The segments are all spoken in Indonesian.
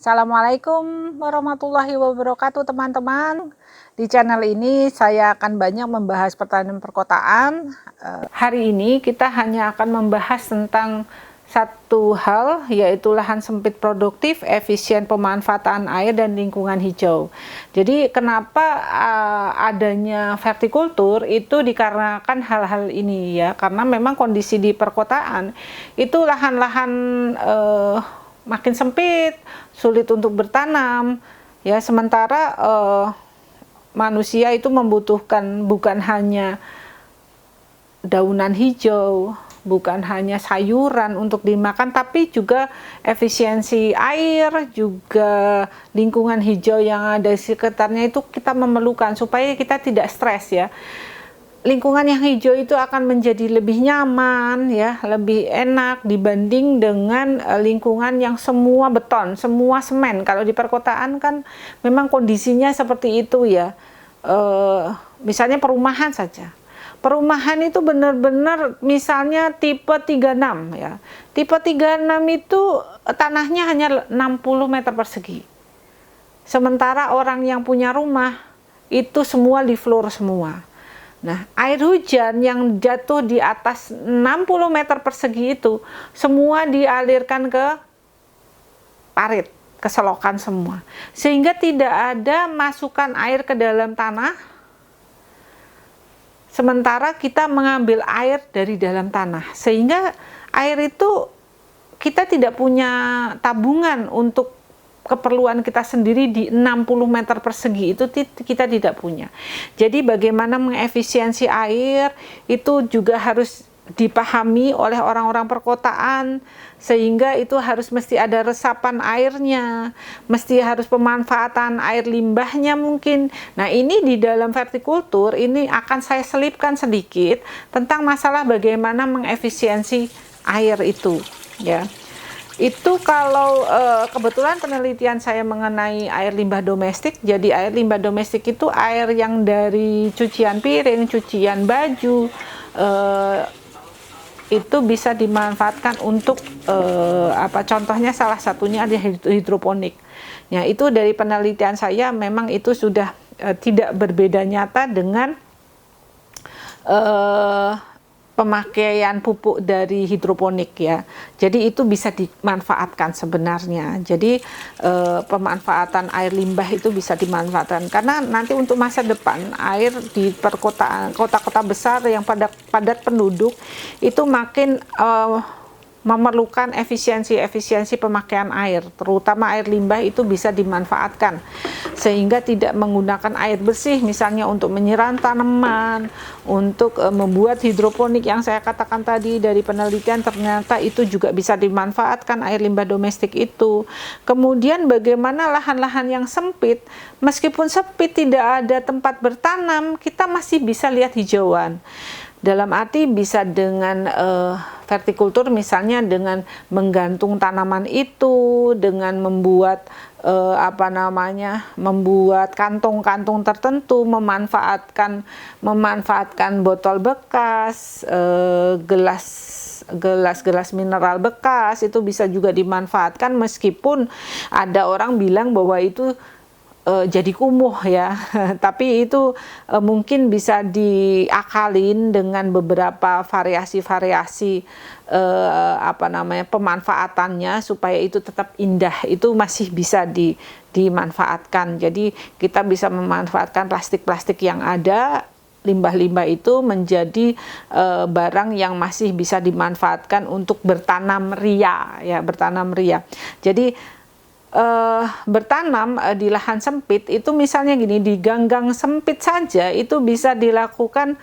Assalamualaikum warahmatullahi wabarakatuh teman-teman. Di channel ini saya akan banyak membahas pertanian perkotaan. Hari ini kita hanya akan membahas tentang satu hal, yaitu lahan sempit produktif, efisien pemanfaatan air dan lingkungan hijau. Jadi kenapa adanya vertikultur itu dikarenakan hal-hal ini ya, karena memang kondisi di perkotaan itu lahan-lahan makin sempit, sulit untuk bertanam ya, sementara manusia itu membutuhkan bukan hanya daunan hijau, bukan hanya sayuran untuk dimakan, tapi juga efisiensi air, juga lingkungan hijau yang ada di sekitarnya itu kita memerlukan supaya kita tidak stres ya. Lingkungan yang hijau itu akan menjadi lebih nyaman ya, lebih enak dibanding dengan lingkungan yang semua beton, semua semen. Kalau di perkotaan kan memang kondisinya seperti itu ya. Misalnya perumahan saja. Perumahan itu benar-benar misalnya tipe 36 ya. Tipe 36 itu tanahnya hanya 60 meter persegi. Sementara orang yang punya rumah itu semua di floor semua. Nah, air hujan yang jatuh di atas 60 meter persegi itu semua dialirkan ke parit, ke selokan semua. Sehingga tidak ada masukan air ke dalam tanah, sementara kita mengambil air dari dalam tanah. Sehingga air itu kita tidak punya tabungan untuk keperluan kita sendiri di 60 meter persegi itu kita tidak punya. Jadi bagaimana mengefisiensi air itu juga harus dipahami oleh orang-orang perkotaan, sehingga itu harus mesti ada resapan airnya, mesti harus pemanfaatan air limbahnya mungkin. Nah, ini di dalam vertikultur ini akan saya selipkan sedikit tentang masalah bagaimana mengefisiensi air itu ya. Itu kalau kebetulan penelitian saya mengenai air limbah domestik. Jadi air limbah domestik itu air yang dari cucian piring, cucian baju, itu bisa dimanfaatkan untuk contohnya salah satunya ada hidroponik. Ya, itu dari penelitian saya memang itu sudah tidak berbeda nyata dengan pemakaian pupuk dari hidroponik ya. Jadi itu bisa dimanfaatkan sebenarnya. Jadi pemanfaatan air limbah itu bisa dimanfaatkan karena nanti untuk masa depan air di perkotaan, kota-kota besar yang padat penduduk itu makin memerlukan efisiensi pemakaian air, terutama air limbah itu bisa dimanfaatkan sehingga tidak menggunakan air bersih misalnya untuk menyiram tanaman, untuk membuat hidroponik yang saya katakan tadi. Dari penelitian ternyata itu juga bisa dimanfaatkan air limbah domestik itu. Kemudian bagaimana lahan-lahan yang sempit, meskipun sempit tidak ada tempat bertanam, kita masih bisa lihat hijauan. Dalam arti bisa dengan vertikultur, misalnya dengan menggantung tanaman itu, dengan membuat membuat kantong-kantong tertentu, memanfaatkan botol bekas, gelas mineral bekas itu bisa juga dimanfaatkan, meskipun ada orang bilang bahwa itu jadi kumuh ya, tapi itu mungkin bisa diakalin dengan beberapa variasi-variasi pemanfaatannya supaya itu tetap indah. Itu masih bisa dimanfaatkan. Jadi kita bisa memanfaatkan plastik-plastik yang ada, limbah-limbah itu menjadi barang yang masih bisa dimanfaatkan untuk bertanam ria ya, bertanam ria. Jadi bertanam di lahan sempit itu misalnya gini, di ganggang sempit saja itu bisa dilakukan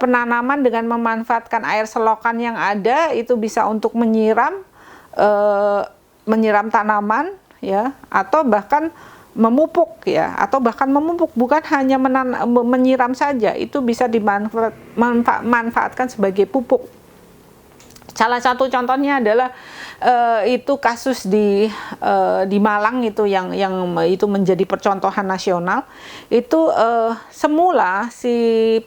penanaman dengan memanfaatkan air selokan yang ada, itu bisa untuk menyiram tanaman ya, atau bahkan memupuk ya, atau bahkan memupuk, bukan hanya menyiram saja, itu bisa dimanfaatkan sebagai pupuk. Salah satu contohnya adalah itu kasus di Malang itu yang itu menjadi percontohan nasional. Itu semula si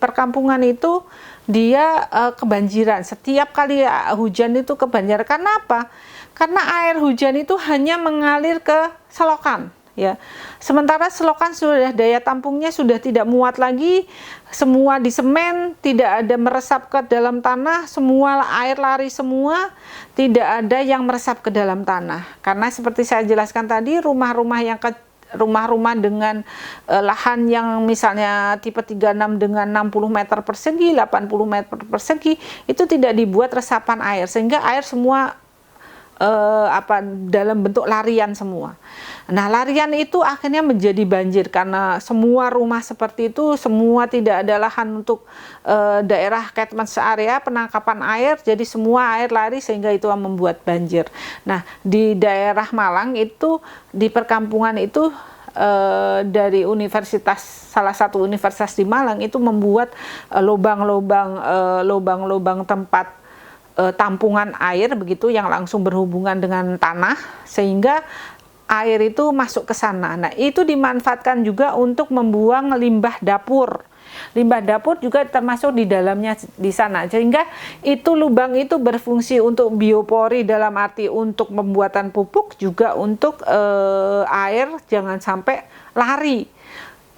perkampungan itu dia kebanjiran. Setiap kali hujan itu kebanjiran. Karena apa? Karena air hujan itu hanya mengalir ke selokan, ya. Sementara selokan sudah daya tampungnya sudah tidak muat lagi, semua di semen, tidak ada meresap ke dalam tanah, semua air lari semua, tidak ada yang meresap ke dalam tanah. Karena seperti saya jelaskan tadi, rumah-rumah dengan lahan yang misalnya tipe 36 dengan 60 meter persegi, 80 meter persegi, itu tidak dibuat resapan air, sehingga air semua dalam bentuk larian semua. Nah, larian itu akhirnya menjadi banjir karena semua rumah seperti itu, semua tidak ada lahan untuk daerah catchment area penangkapan air, jadi semua air lari sehingga itu membuat banjir. Nah, di daerah Malang itu, di perkampungan itu, dari salah satu universitas di Malang itu membuat lubang-lubang tempat tampungan air begitu yang langsung berhubungan dengan tanah, sehingga air itu masuk ke sana. Nah, itu dimanfaatkan juga untuk membuang limbah dapur. Limbah dapur juga termasuk di dalamnya di sana, sehingga itu lubang itu berfungsi untuk biopori, dalam arti untuk pembuatan pupuk, juga untuk air jangan sampai lari.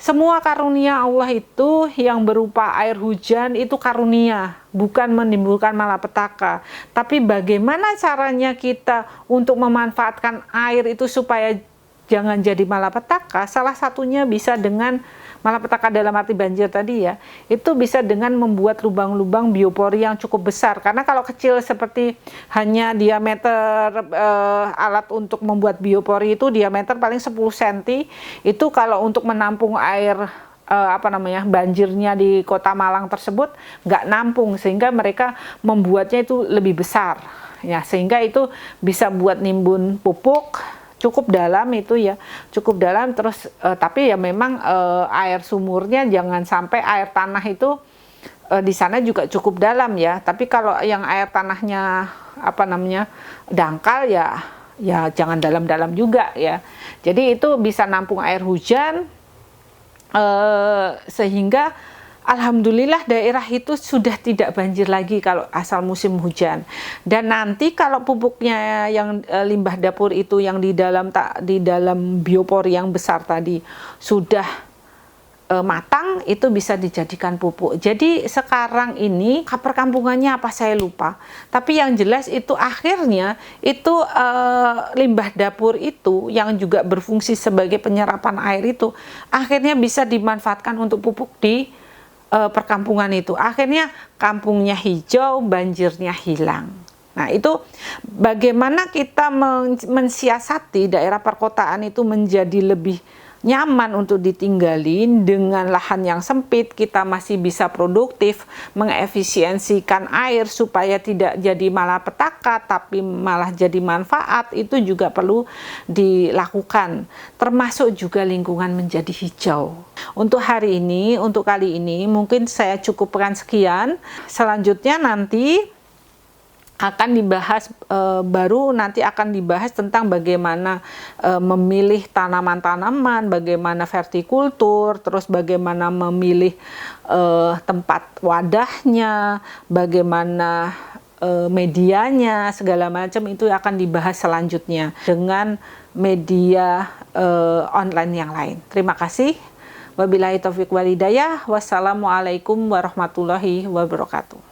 Semua karunia Allah itu yang berupa air hujan itu karunia, bukan menimbulkan malapetaka. Tapi bagaimana caranya kita untuk memanfaatkan air itu supaya jangan jadi malapetaka? Salah satunya bisa dengan malapetaka dalam arti banjir tadi, ya, itu bisa dengan membuat lubang-lubang biopori yang cukup besar. Karena kalau kecil seperti hanya diameter alat untuk membuat biopori itu diameter paling 10 cm, itu kalau untuk menampung air banjirnya di Kota Malang tersebut nggak nampung, sehingga mereka membuatnya itu lebih besar, ya, sehingga itu bisa buat nimbun pupuk cukup dalam itu, ya, cukup dalam. Terus tapi ya memang air sumurnya jangan sampai, air tanah itu di sana juga cukup dalam, ya. Tapi kalau yang air tanahnya dangkal, ya jangan dalam-dalam juga, ya. Jadi itu bisa nampung air hujan, sehingga alhamdulillah daerah itu sudah tidak banjir lagi kalau asal musim hujan. Dan nanti kalau pupuknya yang limbah dapur itu yang di dalam biopori yang besar tadi sudah matang, itu bisa dijadikan pupuk. Jadi sekarang ini perkampungannya apa saya lupa, tapi yang jelas itu akhirnya itu limbah dapur itu yang juga berfungsi sebagai penyerapan air itu akhirnya bisa dimanfaatkan untuk pupuk di perkampungan itu. Akhirnya kampungnya hijau, banjirnya hilang. Nah, itu bagaimana kita mensiasati daerah perkotaan itu menjadi lebih nyaman untuk ditinggalin dengan lahan yang sempit, kita masih bisa produktif, mengefisiensikan air supaya tidak jadi malapetaka tapi malah jadi manfaat, itu juga perlu dilakukan. Termasuk juga lingkungan menjadi hijau. Untuk hari ini, untuk kali ini mungkin saya cukupkan sekian. Selanjutnya nanti akan dibahas nanti akan dibahas tentang bagaimana memilih tanaman-tanaman, bagaimana vertikultur, terus bagaimana memilih tempat wadahnya, bagaimana medianya, segala macam itu akan dibahas selanjutnya dengan media online yang lain. Terima kasih. Wabillahi taufiq wal hidayah. Wassalamualaikum warahmatullahi wabarakatuh.